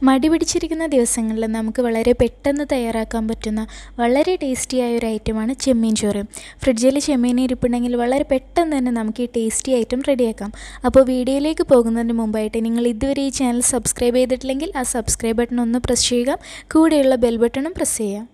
മടി പിടിച്ചിരിക്കുന്ന ദിവസങ്ങളിൽ നമുക്ക് വളരെ പെട്ടെന്ന് തയ്യാറാക്കാൻ പറ്റുന്ന വളരെ ടേസ്റ്റിയായ ഒരു ഐറ്റമാണ് ചെമ്മീൻ ചോറ്. ഫ്രിഡ്ജിൽ ചെമ്മീൻ ഇരിപ്പുണ്ടെങ്കിൽ വളരെ പെട്ടെന്ന് തന്നെ നമുക്ക് ഈ ടേസ്റ്റി ഐറ്റം റെഡിയാക്കാം. അപ്പോൾ വീഡിയോയിലേക്ക് പോകുന്നതിന് മുമ്പായിട്ട് നിങ്ങൾ ഇതുവരെ ഈ ചാനൽ സബ്സ്ക്രൈബ് ചെയ്തിട്ടില്ലെങ്കിൽ ആ സബ്സ്ക്രൈബ് ബട്ടൺ ഒന്ന് പ്രസ് ചെയ്യുക, കൂടെയുള്ള ബെൽ ബട്ടണും പ്രസ് ചെയ്യുക.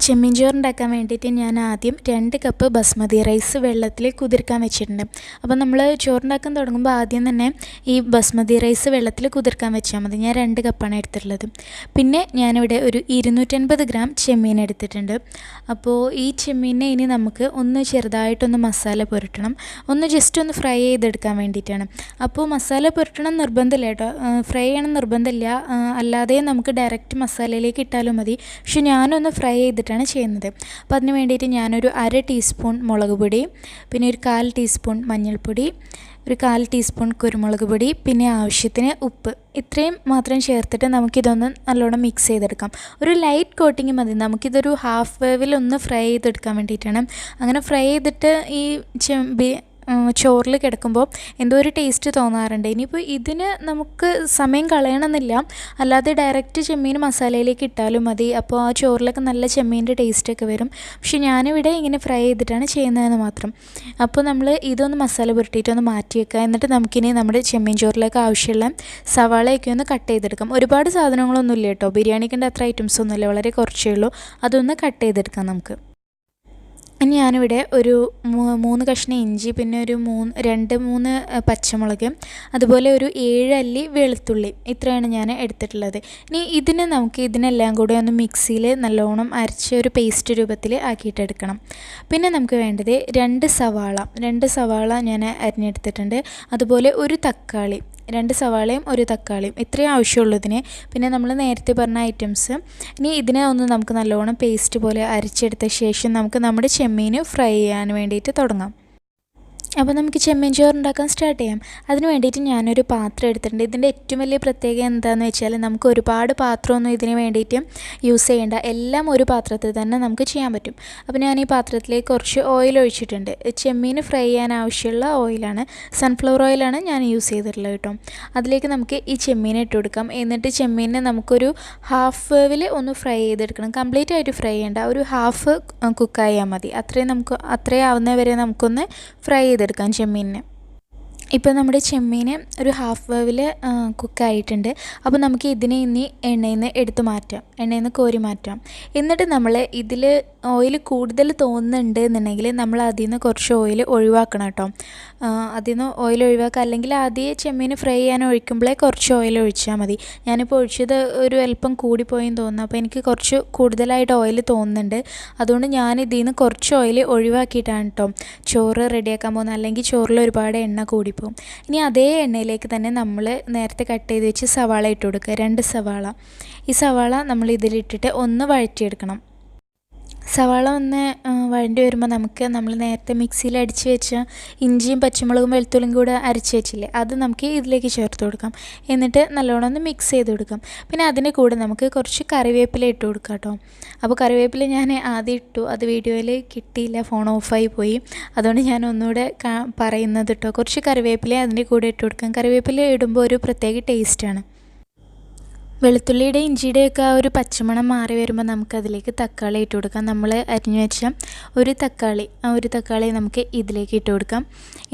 ചെമ്മീൻ ചോറുണ്ടാക്കാൻ വേണ്ടിയിട്ട് ഞാൻ ആദ്യം 2 കപ്പ് ബസ്മതി റൈസ് വെള്ളത്തിൽ കുതിർക്കാൻ വെച്ചിട്ടുണ്ട്. അപ്പോൾ നമ്മൾ ചോറുണ്ടാക്കാൻ തുടങ്ങുമ്പോൾ ആദ്യം തന്നെ ഈ ബസ്മതി റൈസ് വെള്ളത്തിൽ കുതിർക്കാൻ വെച്ചാൽ മതി. ഞാൻ 2 കപ്പാണ് എടുത്തിട്ടുള്ളത്. പിന്നെ ഞാനിവിടെ ഒരു 250 ഗ്രാം ചെമ്മീൻ എടുത്തിട്ടുണ്ട്. അപ്പോൾ ഈ ചെമ്മീനെ ഇനി നമുക്ക് ഒന്ന് ചെറുതായിട്ടൊന്ന് മസാല പുരട്ടണം, ഒന്ന് ജസ്റ്റ് ഒന്ന് ഫ്രൈ ചെയ്തെടുക്കാൻ വേണ്ടിയിട്ടാണ്. അപ്പോൾ മസാല പുരട്ടണം നിർബന്ധമില്ല കേട്ടോ, ഫ്രൈ ചെയ്യണം നിർബന്ധമില്ല, അല്ലാതെ നമുക്ക് ഡയറക്റ്റ് മസാലയിലേക്ക് ഇട്ടാലും മതി. പക്ഷെ ഞാനൊന്ന് ഫ്രൈ ചെയ്തിട്ടാണ് ചെയ്യുന്നത്. അപ്പോൾ അതിന് വേണ്ടിയിട്ട് ഞാനൊരു 1/2 ടീസ്പൂൺ മുളക് പൊടി, പിന്നെ ഒരു 1/4 ടീസ്പൂൺ മഞ്ഞൾപ്പൊടി, ഒരു 1/4 ടീസ്പൂൺ കുരുമുളക് പൊടി, പിന്നെ ആവശ്യത്തിന് ഉപ്പ്, ഇത്രയും മാത്രം ചേർത്തിട്ട് നമുക്കിതൊന്ന് നല്ലോണം മിക്സ് ചെയ്തെടുക്കാം. ഒരു ലൈറ്റ് കോട്ടിങ് മതി. നമുക്കിതൊരു ഹാഫ് വേവിലൊന്ന് ഫ്രൈ ചെയ്തെടുക്കാൻ വേണ്ടിയിട്ടാണ്. അങ്ങനെ ഫ്രൈ ചെയ്തിട്ട് ഈ ചോറിൽ കിടക്കുമ്പോൾ എന്തോ ഒരു ടേസ്റ്റ് തോന്നാറുണ്ട്. ഇനിയിപ്പോൾ ഇതിന് നമുക്ക് സമയം കളയണമെന്നില്ല, അല്ലാതെ ഡയറക്റ്റ് ചെമ്മീൻ മസാലയിലേക്ക് ഇട്ടാലും മതി. അപ്പോൾ ആ ചോറിലൊക്കെ നല്ല ചെമ്മീൻ്റെ ടേസ്റ്റൊക്കെ വരും. പക്ഷെ ഞാനിവിടെ ഇങ്ങനെ ഫ്രൈ ചെയ്തിട്ടാണ് ചെയ്യുന്നതെന്ന് മാത്രം. അപ്പോൾ നമ്മൾ ഇതൊന്ന് മസാല പുരട്ടിയിട്ടൊന്ന് മാറ്റി വെക്കുക. എന്നിട്ട് നമുക്കിനി നമ്മുടെ ചെമ്മീൻ ചോറിലേക്ക് ആവശ്യമുള്ള സവാളയൊക്കെ ഒന്ന് കട്ട് ചെയ്തെടുക്കാം. ഒരുപാട് സാധനങ്ങളൊന്നും ഇല്ല കേട്ടോ, ബിരിയാണിക്കേണ്ട അത്ര ഐറ്റംസ് ഒന്നുമില്ല, വളരെ കുറച്ചേ ഉള്ളൂ. അതൊന്ന് കട്ട് ചെയ്തെടുക്കാം നമുക്ക്. ഇനി ഞാനിവിടെ ഒരു 3 കഷ്ണം ഇഞ്ചി, പിന്നെ ഒരു 2-3 പച്ചമുളക്, അതുപോലെ ഒരു 7 അല്ലി വെളുത്തുള്ളി, ഇത്രയാണ് ഞാൻ എടുത്തിട്ടുള്ളത്. ഇനി ഇതിനെല്ലാം കൂടെ ഒന്ന് മിക്സിയിൽ നല്ലോണം അരച്ച് ഒരു പേസ്റ്റ് രൂപത്തിൽ ആക്കിയിട്ടെടുക്കണം. പിന്നെ നമുക്ക് വേണ്ടത് 2 സവാള ഞാൻ അരിഞ്ഞെടുത്തിട്ടുണ്ട്. അതുപോലെ ഒരു തക്കാളി, 2 സവാളയും ഒരു തക്കാളിയും, ഇത്രയും ആവശ്യമുള്ളൂ ഇതിന്. പിന്നെ നമ്മൾ നേരത്തെ പറഞ്ഞ ഐറ്റംസ്. ഇനി ഇതിനെ ഒന്ന് നമുക്ക് നല്ലോണം പേസ്റ്റ് പോലെ അരച്ചെടുത്ത ശേഷം നമുക്ക് നമ്മുടെ ചെമ്മീൻ ഫ്രൈ ചെയ്യാൻ വേണ്ടിയിട്ട് തുടങ്ങാം. അപ്പോൾ നമുക്ക് ചെമ്മീൻ ചോറുണ്ടാക്കാൻ സ്റ്റാർട്ട് ചെയ്യാം. അതിന് വേണ്ടിയിട്ട് ഞാനൊരു പാത്രം എടുത്തിട്ടുണ്ട്. ഇതിൻ്റെ ഏറ്റവും വലിയ പ്രത്യേകത എന്താണെന്ന് വെച്ചാൽ നമുക്ക് ഒരുപാട് പാത്രമൊന്നും ഇതിന് വേണ്ടിയിട്ട് യൂസ് ചെയ്യേണ്ട, എല്ലാം ഒരു പാത്രത്തിൽ തന്നെ നമുക്ക് ചെയ്യാൻ പറ്റും. അപ്പോൾ ഞാൻ ഈ പാത്രത്തിലേക്ക് കുറച്ച് ഓയിൽ ഒഴിച്ചിട്ടുണ്ട്. ചെമ്മീൻ ഫ്രൈ ചെയ്യാൻ ആവശ്യമുള്ള ഓയിലാണ്, സൺഫ്ലവർ ഓയിലാണ് ഞാൻ യൂസ് ചെയ്തിട്ടുള്ളത് കേട്ടോ. അതിലേക്ക് നമുക്ക് ഈ ചെമ്മീൻ ഇട്ട് കൊടുക്കാം. എന്നിട്ട് ചെമ്മീനെ നമുക്കൊരു ഹാഫ് വേവിൽ ഒന്ന് ഫ്രൈ ചെയ്തെടുക്കണം. കംപ്ലീറ്റ് ആയിട്ട് ഫ്രൈ ചെയ്യേണ്ട, ഒരു ഹാഫ് കുക്കായാൽ മതി. അത്രയും ആവുന്നവരെ നമുക്കൊന്ന് ഫ്രൈ ചെയ്തെടുക്കാം ചെമ്മീനിനെ. ഇപ്പോൾ നമ്മുടെ ചെമ്മീൻ ഒരു ഹാഫ് വേവിൽ കുക്കായിട്ടുണ്ട്. അപ്പോൾ നമുക്ക് ഇതിനെ ഇനി എണ്ണയിൽ നിന്ന് എടുത്ത് മാറ്റാം, എണ്ണയിൽ നിന്ന് കോരി മാറ്റാം. എന്നിട്ട് നമ്മൾ ഇതിൽ ഓയിൽ കൂടുതൽ തോന്നുന്നുണ്ട് എന്നുണ്ടെങ്കിൽ നമ്മൾ അതിൽ നിന്ന് കുറച്ച് ഓയിൽ ഒഴിവാക്കണം കേട്ടോ. അതിൽ നിന്ന് ഓയിൽ ഒഴിവാക്കുക, അല്ലെങ്കിൽ ആദ്യം ചെമ്മീൻ ഫ്രൈ ചെയ്യാൻ ഒഴിക്കുമ്പോഴേ കുറച്ച് ഓയിൽ ഒഴിച്ചാൽ മതി. ഞാനിപ്പോൾ ഒഴിച്ചത് ഒരു അല്പം കൂടിപ്പോയെന്ന് തോന്നുന്നു, അപ്പോൾ എനിക്ക് കുറച്ച് കൂടുതലായിട്ട് ഓയിൽ തോന്നുന്നുണ്ട്. അതുകൊണ്ട് ഞാൻ ഇതിൽ നിന്ന് കുറച്ച് ഓയിൽ ഒഴിവാക്കിയിട്ടാണ് കേട്ടോ ചോറ് റെഡിയാക്കാൻ പോകുന്നത്, അല്ലെങ്കിൽ ചോറിൽ ഒരുപാട് എണ്ണ കൂടിപ്പോകും. ഇനി അതേ എണ്ണയിലേക്ക് തന്നെ നമ്മൾ നേരത്തെ കട്ട് ചെയ്ത് വെച്ച് സവാള ഇട്ട് കൊടുക്കുക, 2 സവാള. ഈ സവാള നമ്മൾ ഇതിലിട്ടിട്ട് ഒന്ന് വഴറ്റിയെടുക്കണം. സവാള ഒന്ന് വഴണ്ടി വരുമ്പോൾ നമ്മൾ നേരത്തെ മിക്സിയിൽ അടിച്ച് വെച്ച ഇഞ്ചിയും പച്ചമുളകും വെളുത്തുള്ളിയും കൂടെ അരച്ച് വെച്ചില്ലേ, അത് നമുക്ക് ഇതിലേക്ക് ചേർത്ത് കൊടുക്കാം. എന്നിട്ട് നല്ലോണം ഒന്ന് മിക്സ് ചെയ്ത് കൊടുക്കാം. പിന്നെ അതിൻ്റെ കൂടെ നമുക്ക് കുറച്ച് കറിവേപ്പില ഇട്ട് കൊടുക്കാം കേട്ടോ. അപ്പോൾ കറിവേപ്പില ഞാൻ ആദ്യം ഇട്ടു, അത് വീഡിയോയിൽ കിട്ടിയില്ല, ഫോൺ ഓഫായി പോയി. അതുകൊണ്ട് ഞാൻ ഒന്നുകൂടെ പറയുന്നത് കേട്ടോ, കുറച്ച് കറിവേപ്പില അതിൻ്റെ കൂടെ ഇട്ട് കൊടുക്കാം. കറിവേപ്പില ഇടുമ്പോൾ ഒരു പ്രത്യേക ടേസ്റ്റാണ്. വെളുത്തുള്ളിയുടെ ഇഞ്ചിയുടെയൊക്കെ ആ ഒരു പച്ചമണം മാറി വരുമ്പോൾ നമുക്കതിലേക്ക് തക്കാളി ഇട്ട് കൊടുക്കാം. നമ്മൾ അരിഞ്ഞു വെച്ച ഒരു തക്കാളി നമുക്ക് ഇതിലേക്ക് ഇട്ട് കൊടുക്കാം.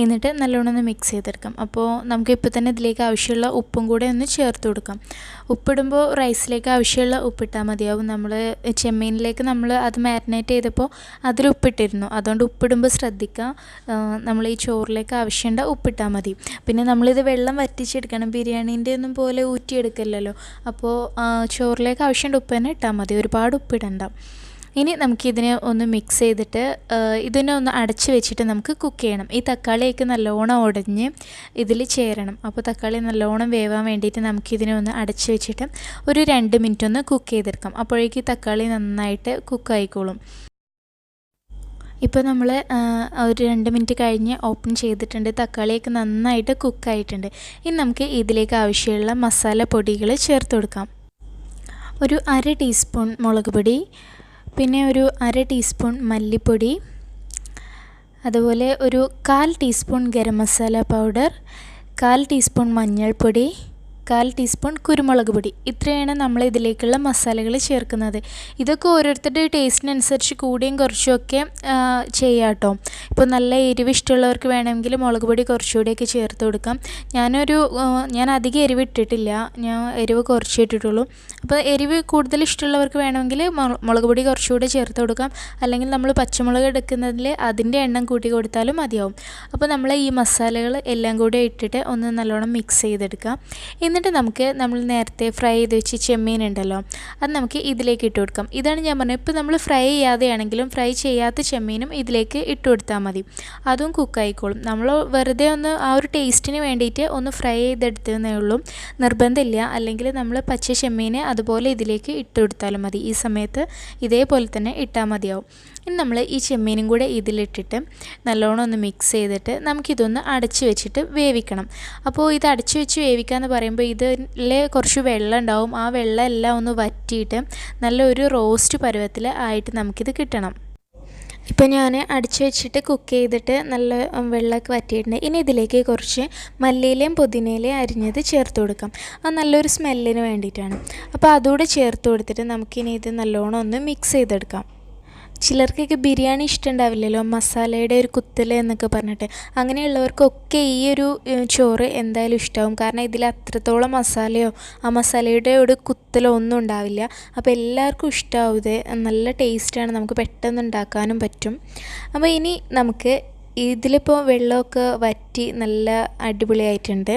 എന്നിട്ട് നല്ലോണം ഒന്ന് മിക്സ് ചെയ്തെടുക്കാം. അപ്പോൾ നമുക്കിപ്പോൾ തന്നെ ഇതിലേക്ക് ആവശ്യമുള്ള ഉപ്പും കൂടെ ഒന്ന് ചേർത്ത് കൊടുക്കാം. ഉപ്പിടുമ്പോൾ റൈസിലേക്ക് ആവശ്യമുള്ള ഉപ്പിട്ടാൽ മതിയാവും. നമ്മൾ ചെമ്മീനിലേക്ക് നമ്മൾ അത് മാരിനേറ്റ് ചെയ്തപ്പോൾ അതിൽ ഉപ്പിട്ടിരുന്നു, അതുകൊണ്ട് ഉപ്പിടുമ്പോൾ ശ്രദ്ധിക്കുക. നമ്മൾ ഈ ചോറിലേക്ക് ആവശ്യമുണ്ട് ഉപ്പിട്ടാൽ മതി. പിന്നെ നമ്മളിത് വെള്ളം വറ്റിച്ചെടുക്കണം, ബിരിയാണീൻ്റെ ഒന്നും പോലെ ഊറ്റിയെടുക്കില്ലല്ലോ. അപ്പോൾ ചോറിലേക്ക് ആവശ്യമുണ്ട് ഉപ്പ് തന്നെ ഇട്ടാൽ മതി, ഒരുപാട് ഉപ്പിടണ്ട. ഇനി നമുക്കിതിനെ ഒന്ന് മിക്സ് ചെയ്തിട്ട് ഇതിനെ ഒന്ന് അടച്ച് വെച്ചിട്ട് നമുക്ക് കുക്ക് ചെയ്യണം. ഈ തക്കാളിയൊക്കെ നല്ലോണം ഉടഞ്ഞ് ഇതിൽ ചേരണം. അപ്പോൾ തക്കാളി നല്ലോണം വേവാൻ വേണ്ടിയിട്ട് നമുക്കിതിനെ ഒന്ന് അടച്ച് വെച്ചിട്ട് ഒരു 2 മിനിറ്റ് ഒന്ന് കുക്ക് ചെയ്തെടുക്കാം. അപ്പോഴേക്ക് തക്കാളി നന്നായിട്ട് കുക്കായിക്കോളും. ഇപ്പോൾ നമ്മൾ ഒരു 2 മിനിറ്റ് കഴിഞ്ഞ് ഓപ്പൺ ചെയ്തിട്ടുണ്ട്. തക്കാളിയൊക്കെ നന്നായിട്ട് കുക്കായിട്ടുണ്ട്. ഇനി നമുക്ക് ഇതിലേക്ക് ആവശ്യമുള്ള മസാല പൊടികൾ ചേർത്ത് കൊടുക്കാം. ഒരു 1/2 ടീസ്പൂൺ മുളക് പൊടി, പിന്നെ ഒരു 1/2 ടീസ്പൂൺ മല്ലിപ്പൊടി, അതുപോലെ ഒരു 1/4 teaspoon garam masala powder, 1/4 teaspoon മഞ്ഞൾപ്പൊടി, 1/4 ടീസ്പൂൺ കുരുമുളക് പൊടി. ഇത്രയാണ് നമ്മൾ ഇതിലേക്കുള്ള മസാലകൾ ചേർക്കുന്നത്. ഇതൊക്കെ ഓരോരുത്തരുടെ ടേസ്റ്റിനനുസരിച്ച് കൂടിയും കുറച്ചുമൊക്കെ ചെയ്യാം കേട്ടോ. ഇപ്പോൾ നല്ല എരിവ് ഇഷ്ടമുള്ളവർക്ക് വേണമെങ്കിൽ മുളക് പൊടി കുറച്ചുകൂടിയൊക്കെ ചേർത്ത് കൊടുക്കാം. ഞാൻ അധികം എരിവ് ഇട്ടിട്ടില്ല, ഞാൻ എരിവ് കുറച്ച് ഇട്ടിട്ടുള്ളൂ. അപ്പോൾ എരിവ് കൂടുതൽ ഇഷ്ടമുള്ളവർക്ക് വേണമെങ്കിൽ മുളക് പൊടി കുറച്ചുകൂടി ചേർത്ത് കൊടുക്കാം. അല്ലെങ്കിൽ നമ്മൾ പച്ചമുളക് എടുക്കുന്നതിൽ അതിൻ്റെ എണ്ണം കൂട്ടി കൊടുത്താലും മതിയാവും. അപ്പോൾ നമ്മൾ ഈ മസാലകൾ എല്ലാം കൂടി ഇട്ടിട്ട് ഒന്ന് നല്ലോണം മിക്സ് ചെയ്തെടുക്കാം. എന്നിട്ട് നമ്മൾ നേരത്തെ ഫ്രൈ ചെയ്ത് വെച്ച് ചെമ്മീൻ ഉണ്ടല്ലോ, അത് നമുക്ക് ഇതിലേക്ക് ഇട്ട് കൊടുക്കാം. ഇതാണ് ഞാൻ പറഞ്ഞത്, ഇപ്പോൾ നമ്മൾ ഫ്രൈ ചെയ്യാതെയാണെങ്കിലും ഫ്രൈ ചെയ്യാത്ത ചെമ്മീനും ഇതിലേക്ക് ഇട്ട് കൊടുത്താൽ മതി, അതും കുക്കായിക്കോളും. നമ്മൾ വെറുതെ ഒന്ന് ആ ഒരു ടേസ്റ്റിന് വേണ്ടിയിട്ട് ഒന്ന് ഫ്രൈ ചെയ്തെടുത്തതേ ഉള്ളൂ, നിർബന്ധമില്ല. അല്ലെങ്കിൽ നമ്മൾ പച്ച ചെമ്മീനെ അതുപോലെ ഇതിലേക്ക് ഇട്ട് കൊടുത്താലും മതി. ഈ സമയത്ത് ഇതേപോലെ തന്നെ ഇട്ടാൽ മതിയാവും. ഇനി നമ്മൾ ഈ ചെമ്മീനും കൂടെ ഇതിലിട്ടിട്ട് നല്ലോണം ഒന്ന് മിക്സ് ചെയ്തിട്ട് നമുക്കിതൊന്ന് അടച്ച് വെച്ചിട്ട് വേവിക്കണം. അപ്പോൾ ഇത് അടച്ച് വെച്ച് വേവിക്കാമെന്ന് പറയുമ്പോൾ ഇതിൽ കുറച്ച് വെള്ളം ഉണ്ടാവും. ആ വെള്ളം എല്ലാം ഒന്ന് വറ്റിയിട്ട് നല്ലൊരു റോസ്റ്റ് പരുവത്തിൽ ആയിട്ട് നമുക്കിത് കിട്ടണം. ഇപ്പോൾ ഞാൻ അടച്ച് വെച്ചിട്ട് കുക്ക് ചെയ്തിട്ട് നല്ല വെള്ളമൊക്കെ വറ്റിയിട്ടുണ്ട്. ഇനി ഇതിലേക്ക് കുറച്ച് മല്ലിയിലയും പുതിനയിലയും അരിഞ്ഞത് ചേർത്ത് കൊടുക്കാം. അത് നല്ലൊരു സ്മെല്ലിന് വേണ്ടിയിട്ടാണ്. അപ്പോൾ അതുകൂടെ ചേർത്ത് കൊടുത്തിട്ട് നമുക്കിനി ഇത് നല്ലോണം ഒന്ന് മിക്സ് ചെയ്തെടുക്കാം. ചിലർക്കൊക്കെ ബിരിയാണി ഇഷ്ടമുണ്ടാവില്ലല്ലോ, മസാലയുടെ ഒരു കുത്തൽ എന്നൊക്കെ പറഞ്ഞിട്ട്. അങ്ങനെയുള്ളവർക്കൊക്കെ ഈ ഒരു ചോറ് എന്തായാലും ഇഷ്ടമാവും. കാരണം ഇതിൽ അത്രത്തോളം മസാലയോ ആ മസാലയുടെ ഒരു കുത്തലോ ഒന്നും ഉണ്ടാവില്ല. അപ്പോൾ എല്ലാവർക്കും ഇഷ്ടമാവും. ഇത് നല്ല ടേസ്റ്റാണ്, നമുക്ക് പെട്ടെന്ന് ഉണ്ടാക്കാനും പറ്റും. അപ്പോൾ ഇനി നമുക്ക് ഇതിലിപ്പോൾ വെള്ളമൊക്കെ വറ്റി നല്ല അടിപൊളിയായിട്ടുണ്ട്,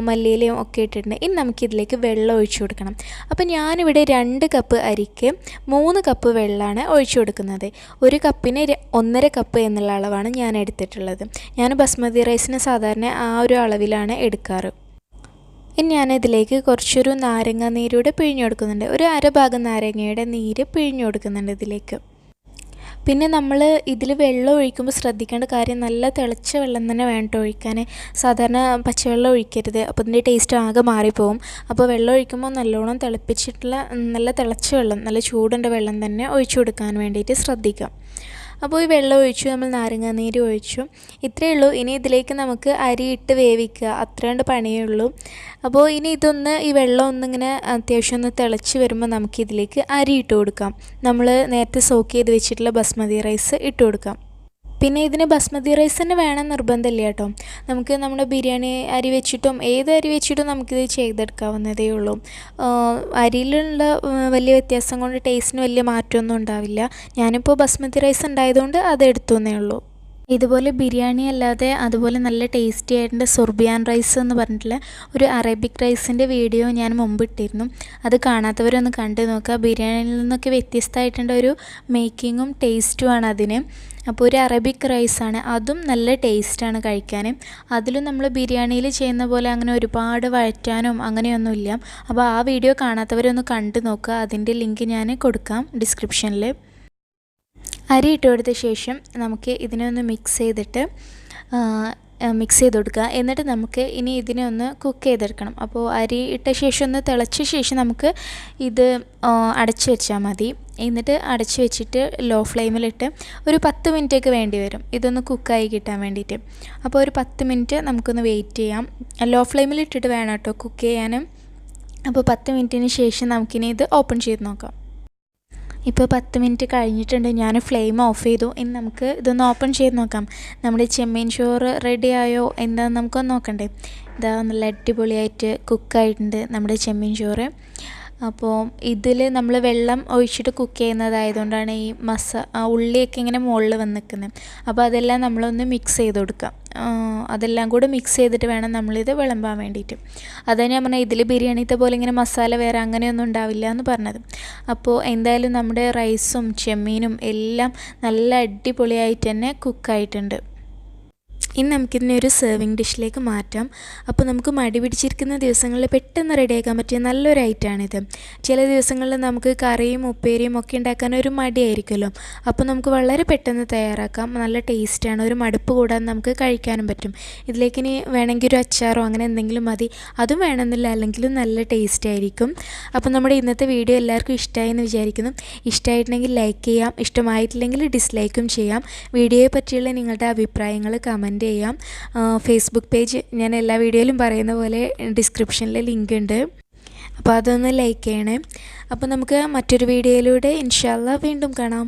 മല്ലിയിലയും ഒക്കെ ഇട്ടിട്ടുണ്ട്. ഇനി നമുക്കിതിലേക്ക് വെള്ളം ഒഴിച്ചു കൊടുക്കണം. അപ്പോൾ ഞാനിവിടെ 2 കപ്പ് അരിക്ക് 3 കപ്പ് വെള്ളമാണ് ഒഴിച്ചു കൊടുക്കുന്നത്. ഒരു കപ്പിന് 1.5 കപ്പ് എന്നുള്ള അളവാണ് ഞാൻ എടുത്തിട്ടുള്ളത്. ഞാൻ ബസ്മതി റൈസിന് സാധാരണ ആ ഒരു അളവിലാണ് എടുക്കാറ്. ഇനി ഞാനിതിലേക്ക് കുറച്ചൊരു നാരങ്ങ നീരൂടെ പിഴിഞ്ഞു കൊടുക്കുന്നുണ്ട്. ഒരു അരഭാഗം നാരങ്ങയുടെ നീര് പിഴിഞ്ഞു കൊടുക്കുന്നുണ്ട് ഇതിലേക്ക്. പിന്നെ നമ്മൾ ഇതിൽ വെള്ളം ഒഴിക്കുമ്പോൾ ശ്രദ്ധിക്കേണ്ട കാര്യം, നല്ല തിളച്ച വെള്ളം തന്നെ വേണ്ട ഒഴിക്കാൻ. സാധാരണ പച്ചവെള്ളം ഒഴിക്കരുത്, അപ്പോൾ ഇതിൻ്റെ ടേസ്റ്റ് ആകെ മാറിപ്പോവും. അപ്പോൾ വെള്ളം ഒഴിക്കുമ്പോൾ നല്ലോണം തിളപ്പിച്ചിട്ടുള്ള നല്ല തിളച്ച വെള്ളം, നല്ല ചൂടുള്ള വെള്ളം തന്നെ ഒഴിച്ചു കൊടുക്കാൻ വേണ്ടിയിട്ട് ശ്രദ്ധിക്കാം. അപ്പോൾ ഈ വെള്ളം ഒഴിച്ചു, നമ്മൾ നാരങ്ങാനീര് ഒഴിച്ചു, ഇത്രയേ ഉള്ളൂ. ഇനി ഇതിലേക്ക് നമുക്ക് അരി ഇട്ട് വേവിക്കുക, അത്രേണ്ട പണിയേ ഉള്ളൂ. അപ്പോൾ ഇനി ഈ വെള്ളം ഒന്നിങ്ങനെ അത്യാവശ്യം ഒന്ന് തിളച്ച് വരുമ്പോൾ നമുക്കിതിലേക്ക് അരി ഇട്ട് കൊടുക്കാം. നമ്മൾ നേരത്തെ സോക്ക് ചെയ്ത് വെച്ചിട്ടുള്ള ബസ്മതി റൈസ് ഇട്ട് കൊടുക്കാം. പിന്നെ ഇതിന് ബസ്മതി റൈസ് തന്നെ വേണം നിർബന്ധമില്ല കേട്ടോ. നമുക്ക് നമ്മുടെ ബിരിയാണി അരി വെച്ചിട്ടും ഏത് അരി വെച്ചിട്ടും നമുക്കിത് ചെയ്തെടുക്കാവുന്നതേ ഉള്ളൂ. അരിയിലുള്ള വലിയ വ്യത്യാസം കൊണ്ട് ടേസ്റ്റിന് വലിയ മാറ്റമൊന്നും ഉണ്ടാവില്ല. ഞാനിപ്പോൾ ബസ്മതി റൈസ് ഉണ്ടായതുകൊണ്ട് അത് എടുത്തു എന്നേ ഉള്ളൂ. ഇതുപോലെ ബിരിയാണി അല്ലാതെ അതുപോലെ നല്ല ടേസ്റ്റി ആയിട്ടുള്ള സുർബിയാൻ റൈസ് എന്ന് പറഞ്ഞിട്ടുള്ള ഒരു അറേബ്യക് റൈസിൻ്റെ വീഡിയോ ഞാൻ മുമ്പ് ഇട്ടിരുന്നു. അത് കാണാത്തവരൊന്ന് കണ്ടു നോക്കുക. ബിരിയാണിയിൽ നിന്നൊക്കെ വ്യത്യസ്തമായിട്ടുള്ള ഒരു മേക്കിങ്ങും ടേസ്റ്റുമാണ് അതിന്. അപ്പോൾ ഒരു അറബിക് റൈസാണ്, അതും നല്ല ടേസ്റ്റാണ് കഴിക്കാൻ. അതിലും നമ്മൾ ബിരിയാണിയിൽ ചെയ്യുന്ന പോലെ അങ്ങനെ ഒരുപാട് വഴറ്റാനും അങ്ങനെയൊന്നുമില്ല. അപ്പോൾ ആ വീഡിയോ കാണാത്തവരൊന്ന് കണ്ടു നോക്കുക. അതിൻ്റെ ലിങ്ക് ഞാൻ കൊടുക്കാം ഡിസ്ക്രിപ്ഷനിൽ. അരി ഇട്ട് കൊടുത്ത ശേഷം നമുക്ക് ഇതിനെ ഒന്ന് മിക്സ് ചെയ്ത് കൊടുക്കുക. എന്നിട്ട് നമുക്ക് ഇനി ഇതിനെ ഒന്ന് കുക്ക് ചെയ്തെടുക്കണം. അപ്പോൾ അരി ഇട്ട ശേഷം ഒന്ന് തിളച്ച ശേഷം നമുക്ക് ഇത് അടച്ചു വെച്ചാൽ മതി. എന്നിട്ട് അടച്ചു വെച്ചിട്ട് ലോ ഫ്ലെയിമിലിട്ട് ഒരു 10 മിനിറ്റൊക്കെ വേണ്ടി വരും ഇതൊന്ന് കുക്കായി കിട്ടാൻ വേണ്ടിയിട്ട്. അപ്പോൾ ഒരു 10 മിനിറ്റ് നമുക്കൊന്ന് വെയിറ്റ് ചെയ്യാം. ലോ ഫ്ലെയിമിലിട്ടിട്ട് വേണം കേട്ടോ കുക്ക് ചെയ്യാനും. അപ്പോൾ 10 മിനിറ്റിന് ശേഷം നമുക്കിനി ഇത് ഓപ്പൺ ചെയ്ത് നോക്കാം. ഇപ്പോൾ 10 മിനിറ്റ് കഴിഞ്ഞിട്ടുണ്ട്, ഞാൻ ഫ്ലെയിം ഓഫ് ചെയ്തു. ഇനി നമുക്ക് ഇതൊന്ന് ഓപ്പൺ ചെയ്ത് നോക്കാം. നമ്മുടെ ചെമ്മീൻ ചോറ് റെഡി ആയോ എന്താണെന്ന് നമുക്കൊന്ന് നോക്കണ്ടേ. ഇതാ നല്ല അടിപൊളിയായിട്ട് കുക്കായിട്ടുണ്ട് നമ്മുടെ ചെമ്മീൻ ചോറ്. അപ്പോൾ ഇതിൽ നമ്മൾ വെള്ളം ഒഴിച്ചിട്ട് കുക്ക് ചെയ്യുന്നതായതുകൊണ്ടാണ് ഈ ഉള്ളിയൊക്കെ ഇങ്ങനെ മുകളിൽ വന്ന് നിൽക്കുന്നത്. അപ്പോൾ അതെല്ലാം നമ്മളൊന്ന് മിക്സ് ചെയ്ത് കൊടുക്കാം. അതെല്ലാം കൂടെ മിക്സ് ചെയ്തിട്ട് വേണം നമ്മളിത് വിളമ്പാൻ വേണ്ടിയിട്ട്. അതാണ് ഞാൻ പറഞ്ഞത്, ഇതിൽ ബിരിയാണിത്തെ പോലെ ഇങ്ങനെ മസാല വേറെ അങ്ങനെയൊന്നും ഉണ്ടാവില്ല എന്ന് പറഞ്ഞത്. അപ്പോൾ എന്തായാലും നമ്മുടെ റൈസും ചെമ്മീനും എല്ലാം നല്ല അടിപൊളിയായിട്ട് തന്നെ കുക്കായിട്ടുണ്ട്. ഇനി നമുക്കിതിനെ ഒരു സെർവിങ് ഡിഷിലേക്ക് മാറ്റാം. അപ്പോൾ നമുക്ക് മടി പിടിച്ചിരിക്കുന്ന ദിവസങ്ങളിൽ പെട്ടെന്ന് റെഡിയാക്കാൻ പറ്റിയ നല്ലൊരു ഐറ്റമാണിത്. ചില ദിവസങ്ങളിൽ നമുക്ക് കറിയും ഉപ്പേരിയും ഒക്കെ ഉണ്ടാക്കാൻ ഒരു മടിയായിരിക്കുമല്ലോ. അപ്പോൾ നമുക്ക് വളരെ പെട്ടെന്ന് തയ്യാറാക്കാം. നല്ല ടേസ്റ്റാണ്, ഒരു മടുപ്പ് കൂടാതെ നമുക്ക് കഴിക്കാനും പറ്റും. ഇതിലേക്ക് ഇനി വേണമെങ്കിൽ ഒരു അച്ചാറോ അങ്ങനെ എന്തെങ്കിലും മതി, അതും വേണമെന്നില്ല, അല്ലെങ്കിലും നല്ല ടേസ്റ്റ് ആയിരിക്കും. അപ്പോൾ നമ്മുടെ ഇന്നത്തെ വീഡിയോ എല്ലാവർക്കും ഇഷ്ടമായി എന്ന് വിചാരിക്കുന്നു. ഇഷ്ടമായിട്ടുണ്ടെങ്കിൽ ലൈക്ക് ചെയ്യാം, ഇഷ്ടമായിട്ടില്ലെങ്കിൽ ഡിസ്ലൈക്കും ചെയ്യാം. വീഡിയോയെ പറ്റിയുള്ള നിങ്ങളുടെ അഭിപ്രായങ്ങൾ കമൻറ്റ് കമൻറ്റ് ചെയ്യാം. ഫേസ്ബുക്ക് പേജ് ഞാൻ എല്ലാ വീഡിയോയിലും പറയുന്ന പോലെ ഡിസ്ക്രിപ്ഷനിൽ ലിങ്ക് ഉണ്ട്. അപ്പോൾ അതൊന്ന് ലൈക്ക് ചെയ്യണേ. അപ്പോൾ നമുക്ക് മറ്റൊരു വീഡിയോയിലൂടെ ഇൻഷാ അല്ലാഹ് വീണ്ടും കാണാം.